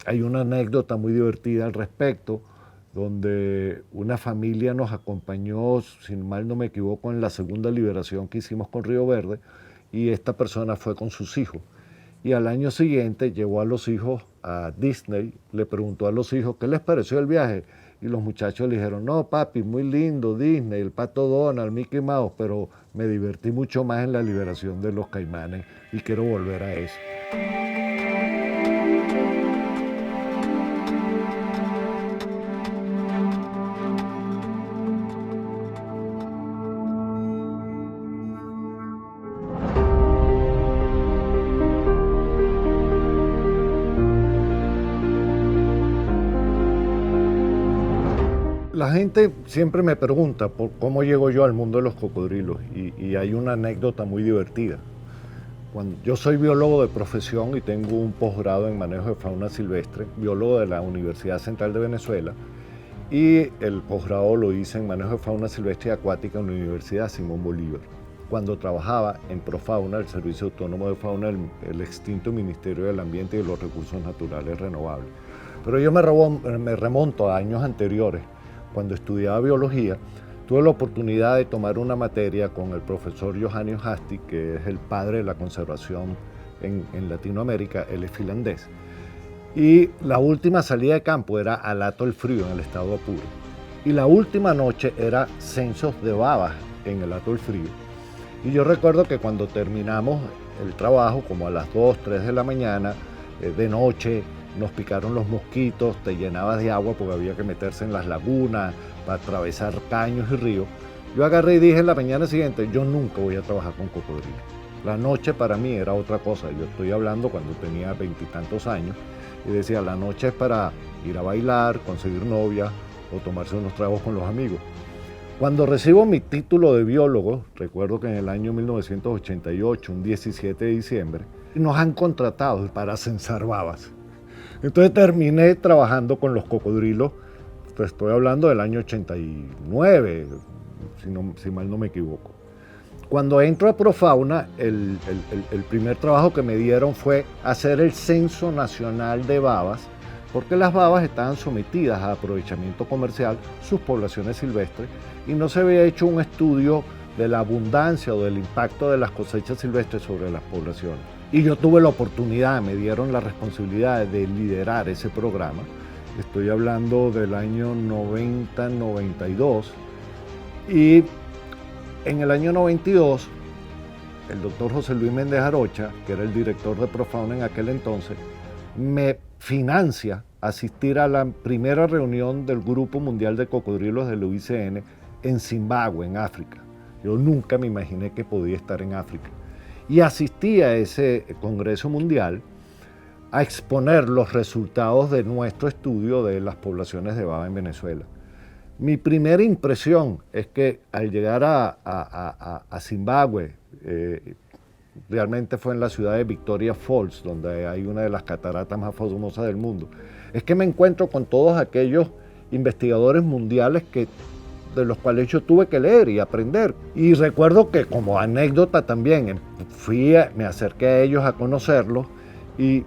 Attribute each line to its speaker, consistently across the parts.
Speaker 1: Hay una anécdota muy divertida al respecto, donde una familia nos acompañó, si mal no me equivoco, en la segunda liberación que hicimos con Río Verde, y esta persona fue con sus hijos. Y al año siguiente llevó a los hijos a Disney, le preguntó a los hijos qué les pareció el viaje, y los muchachos le dijeron, no papi, muy lindo Disney, el Pato Donald, Mickey Mouse, pero me divertí mucho más en la liberación de los Caimanes y quiero volver a eso. La gente siempre me pregunta por cómo llego yo al mundo de los cocodrilos y hay una anécdota muy divertida. Yo soy biólogo de profesión y tengo un posgrado en manejo de fauna silvestre, biólogo de la Universidad Central de Venezuela, y el posgrado lo hice en manejo de fauna silvestre y acuática en la Universidad Simón Bolívar. Cuando trabajaba en Profauna, el Servicio Autónomo de Fauna, el extinto Ministerio del Ambiente y de los Recursos Naturales Renovables. Pero yo me remonto a años anteriores. Cuando estudiaba biología, tuve la oportunidad de tomar una materia con el profesor Johannes Hastig, que es el padre de la conservación en Latinoamérica, él es finlandés. Y la última salida de campo era al Hato el Frío, en el estado Apure. Y la última noche era censos de babas en el Hato el Frío. Y yo recuerdo que cuando terminamos el trabajo, como a las 2, 3 de la mañana, de noche, nos picaron los mosquitos, te llenabas de agua porque había que meterse en las lagunas, para atravesar caños y ríos. Yo agarré y dije en la mañana siguiente, yo nunca voy a trabajar con cocodrilos. La noche para mí era otra cosa, yo estoy hablando cuando tenía 20 y tantos años, y decía, la noche es para ir a bailar, conseguir novia o tomarse unos tragos con los amigos. Cuando recibo mi título de biólogo, recuerdo que en el año 1988, un 17 de diciembre, nos han contratado para censar babas. Entonces terminé trabajando con los cocodrilos, pues estoy hablando del año 89, si mal no me equivoco. Cuando entro a Profauna, el primer trabajo que me dieron fue hacer el Censo Nacional de Babas, porque las babas estaban sometidas a aprovechamiento comercial, sus poblaciones silvestres, y no se había hecho un estudio de la abundancia o del impacto de las cosechas silvestres sobre las poblaciones. Y yo tuve la oportunidad, me dieron la responsabilidad de liderar ese programa. Estoy hablando del año 90-92. Y en el año 92, el doctor José Luis Méndez Arocha, que era el director de Profauna en aquel entonces, me financia asistir a la primera reunión del Grupo Mundial de Cocodrilos del UICN en Zimbabue, en África. Yo nunca me imaginé que podía estar en África. Y asistí a ese Congreso Mundial a exponer los resultados de nuestro estudio de las poblaciones de baba en Venezuela. Mi primera impresión es que al llegar a Zimbabue, realmente fue en la ciudad de Victoria Falls, donde hay una de las cataratas más famosas del mundo, es que me encuentro con todos aquellos investigadores mundiales de los cuales yo tuve que leer y aprender. Y recuerdo que como anécdota también, me acerqué a ellos a conocerlos y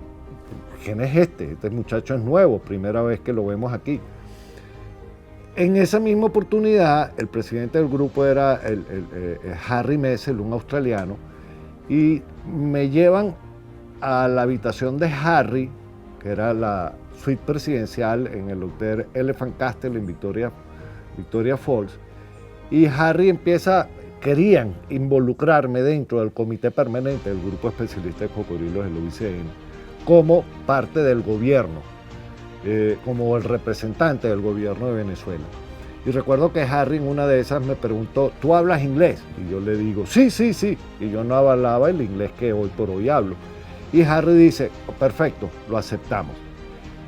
Speaker 1: ¿quién es este? Este muchacho es nuevo, primera vez que lo vemos aquí. En esa misma oportunidad, el presidente del grupo era Harry Messel, un australiano, y me llevan a la habitación de Harry, que era la suite presidencial en el Hotel Elephant Castle en Victoria Falls, y Harry querían involucrarme dentro del comité permanente del Grupo Especialista de Cocodrilos del UICN como parte del gobierno, como el representante del gobierno de Venezuela. Y recuerdo que Harry en una de esas me preguntó, ¿tú hablas inglés? Y yo le digo, sí, sí, sí. Y yo no hablaba el inglés que hoy por hoy hablo. Y Harry dice, perfecto, lo aceptamos.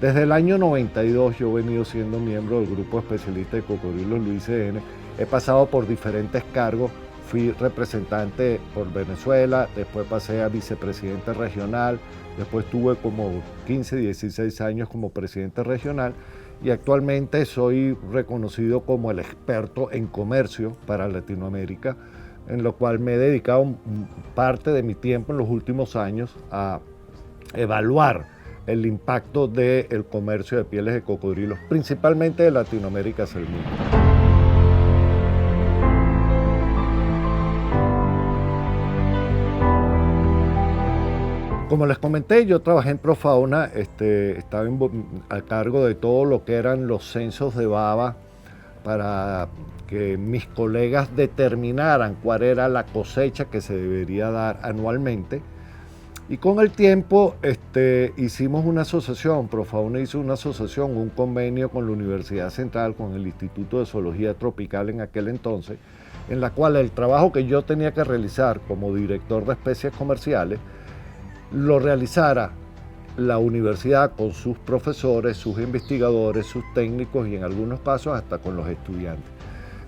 Speaker 1: Desde el año 92 yo he venido siendo miembro del Grupo Especialista de Cocodrilos UICN. He pasado por diferentes cargos. Fui representante por Venezuela, después pasé a vicepresidente regional, después tuve como 15, 16 años como presidente regional y actualmente soy reconocido como el experto en comercio para Latinoamérica, en lo cual me he dedicado parte de mi tiempo en los últimos años a evaluar el impacto del comercio de pieles de cocodrilos, principalmente de Latinoamérica hacia el mundo. Como les comenté, yo trabajé en Profauna, estaba a cargo de todo lo que eran los censos de baba para que mis colegas determinaran cuál era la cosecha que se debería dar anualmente. Y con el tiempo hicimos una asociación, Profauna hizo una asociación, un convenio con la Universidad Central, con el Instituto de Zoología Tropical en aquel entonces, en la cual el trabajo que yo tenía que realizar como director de especies comerciales, lo realizara la universidad con sus profesores, sus investigadores, sus técnicos y en algunos casos hasta con los estudiantes.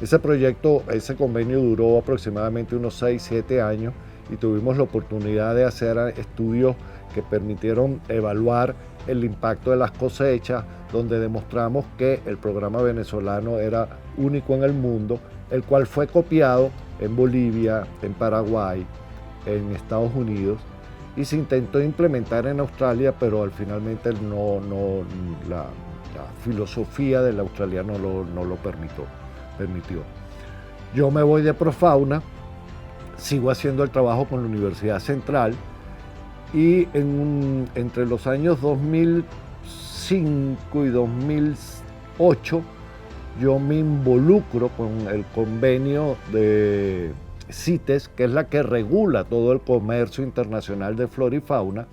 Speaker 1: Ese proyecto, ese convenio duró aproximadamente unos 6-7 años y tuvimos la oportunidad de hacer estudios que permitieron evaluar el impacto de las cosechas, donde demostramos que el programa venezolano era único en el mundo, el cual fue copiado en Bolivia, en Paraguay, en Estados Unidos, y se intentó implementar en Australia, pero al finalmente la filosofía del australiano no lo permitió. Yo me voy de Profauna, sigo haciendo el trabajo con la Universidad Central y entre los años 2005 y 2008 yo me involucro con el convenio de CITES, que es la que regula todo el comercio internacional de flora y fauna.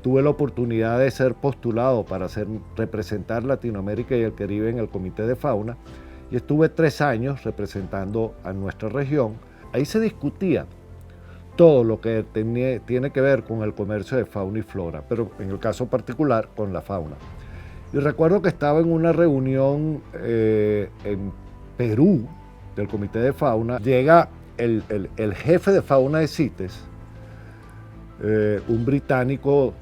Speaker 1: Tuve la oportunidad de ser postulado para representar Latinoamérica y el Caribe en el Comité de Fauna y estuve 3 años representando a nuestra región. Ahí se discutía todo lo que tiene que ver con el comercio de fauna y flora, pero en el caso particular con la fauna. Y recuerdo que estaba en una reunión en Perú del Comité de Fauna. Llega el jefe de fauna de CITES, un británico,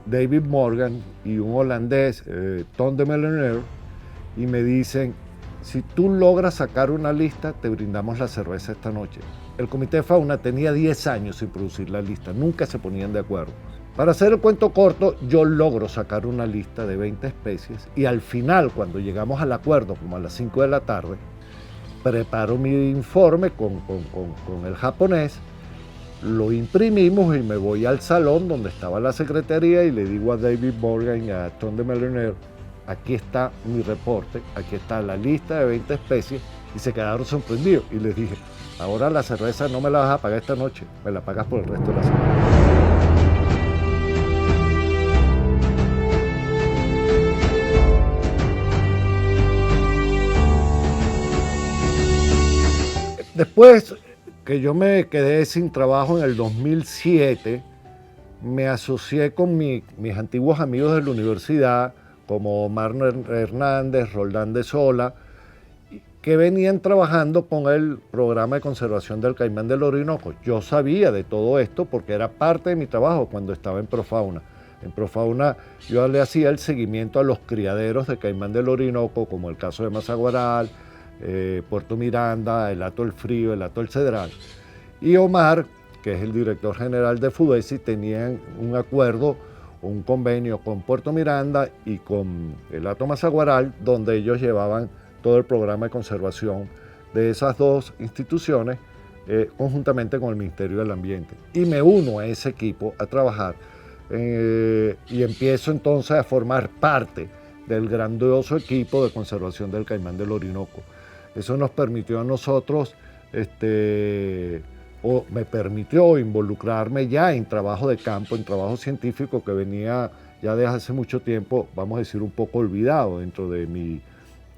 Speaker 1: David Morgan, y un holandés, Tom de Melenaer, y me dicen: si tú logras sacar una lista, te brindamos la cerveza esta noche. El Comité de Fauna tenía 10 años sin producir la lista, nunca se ponían de acuerdo. Para hacer el cuento corto, yo logro sacar una lista de 20 especies y al final, cuando llegamos al acuerdo, como a las 5 de la tarde, preparo mi informe con el japonés, lo imprimimos y me voy al salón donde estaba la secretaría y le digo a David Morgan y a Tom de Melenaer: aquí está mi reporte, aquí está la lista de 20 especies, y se quedaron sorprendidos. Y les dije: ahora la cerveza no me la vas a pagar esta noche, me la pagas por el resto de la semana. Después que yo me quedé sin trabajo en el 2007, me asocié con mis antiguos amigos de la universidad, como Omar Hernández, Roldán de Sola, que venían trabajando con el programa de conservación del caimán del Orinoco. Yo sabía de todo esto porque era parte de mi trabajo cuando estaba en Profauna. En Profauna yo le hacía el seguimiento a los criaderos de caimán del Orinoco, como el caso de Mazaguaral, Puerto Miranda, el Hato El Frío, el Hato El Cedral. Y Omar, que es el director general de FUDESI, tenían un acuerdo, un convenio con Puerto Miranda y con el Hato Mazaguaral, donde ellos llevaban todo el programa de conservación de esas dos instituciones, conjuntamente con el Ministerio del Ambiente. Y me uno a ese equipo a trabajar y empiezo entonces a formar parte del grandioso equipo de conservación del caimán del Orinoco. Eso nos permitió a nosotros, o me permitió involucrarme ya en trabajo de campo, en trabajo científico que venía ya desde hace mucho tiempo, vamos a decir, un poco olvidado dentro de mi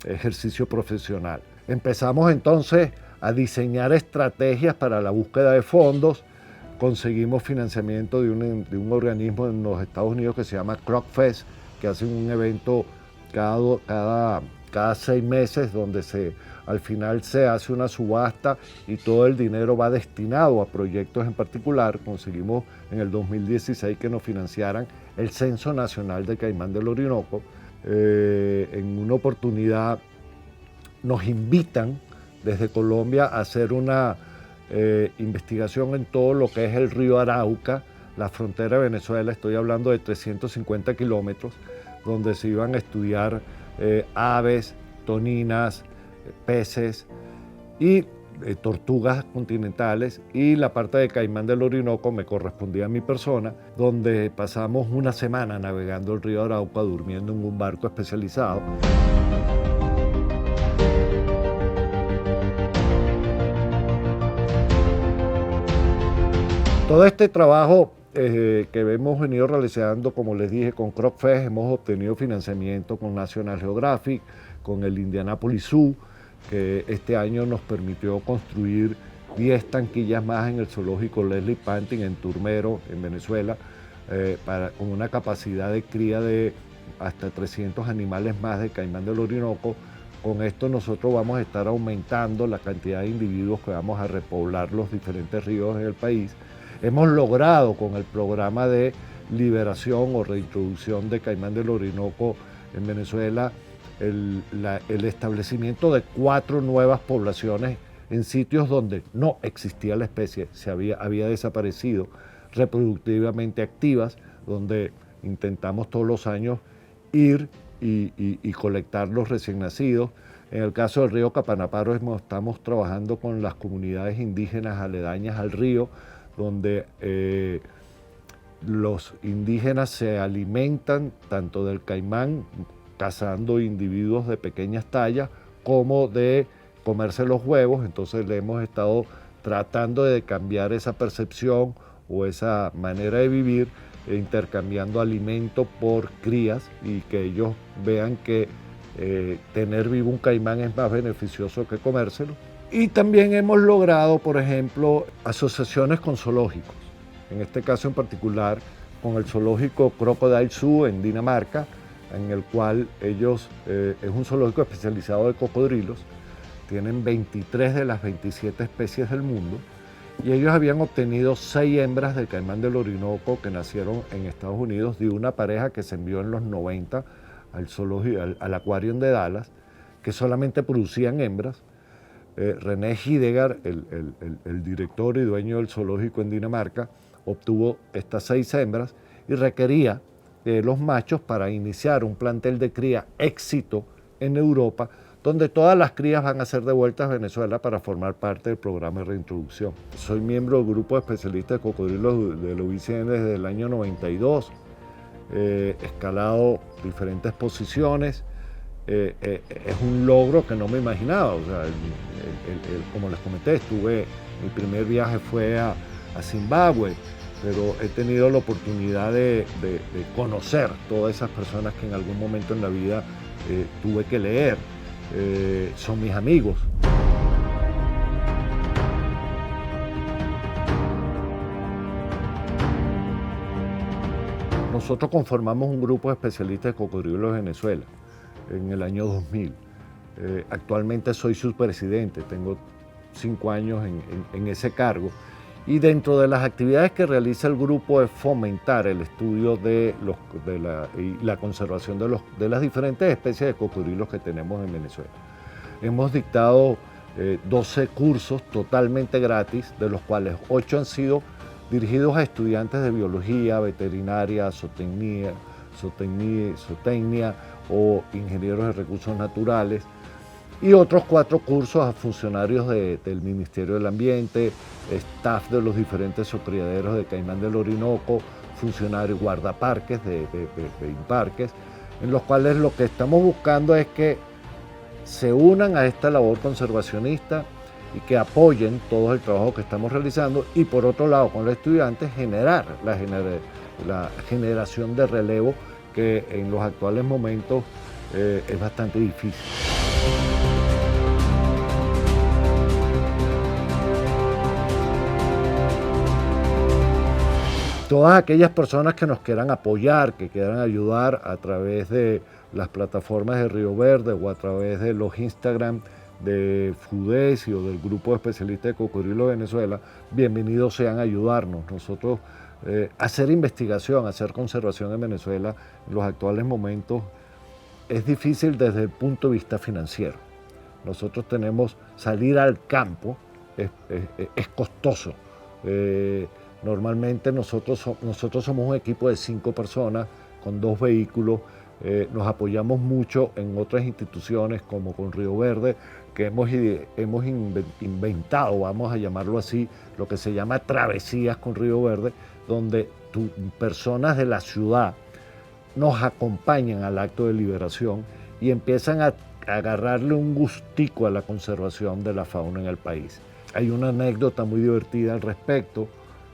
Speaker 1: ejercicio profesional. Empezamos entonces a diseñar estrategias para la búsqueda de fondos. Conseguimos financiamiento de un organismo en los Estados Unidos que se llama CrocFest, que hace un evento cada 6 meses donde al final se hace una subasta y todo el dinero va destinado a proyectos en particular. Conseguimos en el 2016 que nos financiaran el Censo Nacional de Caimán del Orinoco. En una oportunidad nos invitan desde Colombia a hacer una investigación en todo lo que es el río Arauca, la frontera de Venezuela, estoy hablando de 350 kilómetros, donde se iban a estudiar aves, toninas, peces y tortugas continentales, y la parte de Caimán del Orinoco me correspondía a mi persona, donde pasamos una semana navegando el río Arauca durmiendo en un barco especializado. Todo este trabajo que hemos venido realizando, como les dije, con CropFest, hemos obtenido financiamiento con National Geographic, con el Indianapolis Zoo, que este año nos permitió construir 10 tanquillas más en el zoológico Leslie Pantin en Turmero, en Venezuela, con una capacidad de cría de hasta 300 animales más de caimán del Orinoco. Con esto nosotros vamos a estar aumentando la cantidad de individuos que vamos a repoblar los diferentes ríos en el país. Hemos logrado con el programa de liberación o reintroducción de caimán del Orinoco en Venezuela el establecimiento de 4 nuevas poblaciones en sitios donde no existía la especie, había desaparecido, reproductivamente activas, donde intentamos todos los años ir y colectar los recién nacidos. En el caso del río Capanaparo estamos trabajando con las comunidades indígenas aledañas al río, donde los indígenas se alimentan tanto del caimán, cazando individuos de pequeñas tallas, como de comerse los huevos. Entonces le hemos estado tratando de cambiar esa percepción o esa manera de vivir, intercambiando alimento por crías, y que ellos vean que tener vivo un caimán es más beneficioso que comérselo. Y también hemos logrado, por ejemplo, asociaciones con zoológicos. En este caso en particular, con el zoológico Crocodile Zoo en Dinamarca, en el cual ellos, es un zoológico especializado de cocodrilos, tienen 23 de las 27 especies del mundo, y ellos habían obtenido 6 hembras del caimán del Orinoco que nacieron en Estados Unidos de una pareja que se envió en los 90 al Aquarium de Dallas, que solamente producían hembras. René Hidegard, el director y dueño del zoológico en Dinamarca, obtuvo estas 6 hembras y requería los machos para iniciar un plantel de cría éxito en Europa, donde todas las crías van a ser devueltas a Venezuela para formar parte del programa de reintroducción. Soy miembro del grupo de especialistas de cocodrilos de la UICN desde el año 92, escalado diferentes posiciones. Es un logro que no me imaginaba. O sea, como les comenté, mi primer viaje fue a Zimbabue, pero he tenido la oportunidad de conocer todas esas personas que en algún momento en la vida tuve que leer. Son mis amigos. Nosotros conformamos un grupo de especialistas de cocodrilos de Venezuela en el año 2000. Actualmente soy su presidente, tengo 5 años en ese cargo, y dentro de las actividades que realiza el grupo es fomentar el estudio y la conservación de las diferentes especies de cocodrilos que tenemos en Venezuela. Hemos dictado 12 cursos totalmente gratis, de los cuales 8 han sido dirigidos a estudiantes de biología, veterinaria, zootecnia o ingenieros de recursos naturales, y otros 4 cursos a funcionarios del Ministerio del Ambiente, staff de los diferentes criaderos de caimán del Orinoco, funcionarios guardaparques de parques, en los cuales lo que estamos buscando es que se unan a esta labor conservacionista y que apoyen todo el trabajo que estamos realizando, y por otro lado con los estudiantes generar la generación de relevo, que en los actuales momentos es bastante difícil. Todas aquellas personas que nos quieran apoyar, que quieran ayudar a través de las plataformas de Río Verde o a través de los Instagram de FUDESI o del Grupo de Especialistas de Cocodrilo de Venezuela, bienvenidos sean a ayudarnos. Nosotros hacer investigación, hacer conservación en Venezuela en los actuales momentos es difícil desde el punto de vista financiero. Nosotros salir al campo es costoso. Normalmente nosotros somos un equipo de 5 personas con 2 vehículos. Nos apoyamos mucho en otras instituciones como con Río Verde, que hemos inventado, vamos a llamarlo así, lo que se llama travesías con Río Verde, donde personas de la ciudad nos acompañan al acto de liberación y empiezan a agarrarle un gustico a la conservación de la fauna en el país. Hay una anécdota muy divertida al respecto,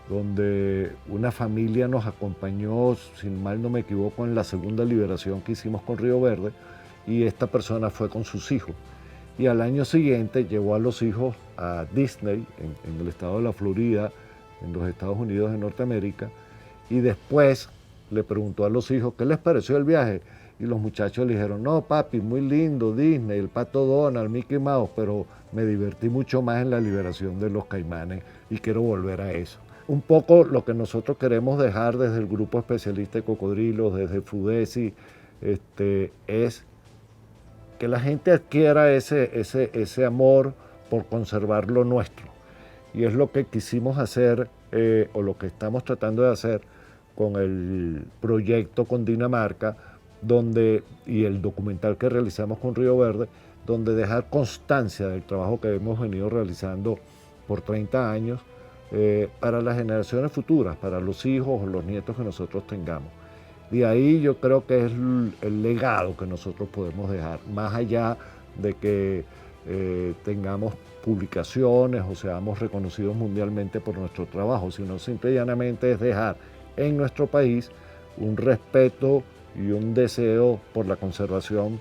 Speaker 1: donde una familia nos acompañó, si mal no me equivoco, en la segunda liberación que hicimos con Río Verde, y esta persona fue con sus hijos. Y al año siguiente llevó a los hijos a Disney, en el estado de la Florida, en los Estados Unidos de Norteamérica, y después le preguntó a los hijos qué les pareció el viaje. Y los muchachos le dijeron, no papi, muy lindo Disney, el Pato Donald, Mickey Mouse, pero me divertí mucho más en la liberación de los caimanes y quiero volver a eso. Un poco lo que nosotros queremos dejar desde el grupo especialista de cocodrilos, desde FUDESI, es que la gente adquiera ese amor por conservar lo nuestro. Y es lo que quisimos hacer, o lo que estamos tratando de hacer con el proyecto con Dinamarca, y el documental que realizamos con Río Verde, donde dejar constancia del trabajo que hemos venido realizando por 30 años para las generaciones futuras, para los hijos o los nietos que nosotros tengamos. De ahí yo creo que es el legado que nosotros podemos dejar, más allá de que tengamos publicaciones o seamos reconocidos mundialmente por nuestro trabajo, sino simple y llanamente es dejar en nuestro país un respeto y un deseo por la conservación,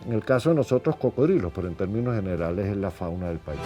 Speaker 1: en el caso de nosotros cocodrilos, pero en términos generales es la fauna del país.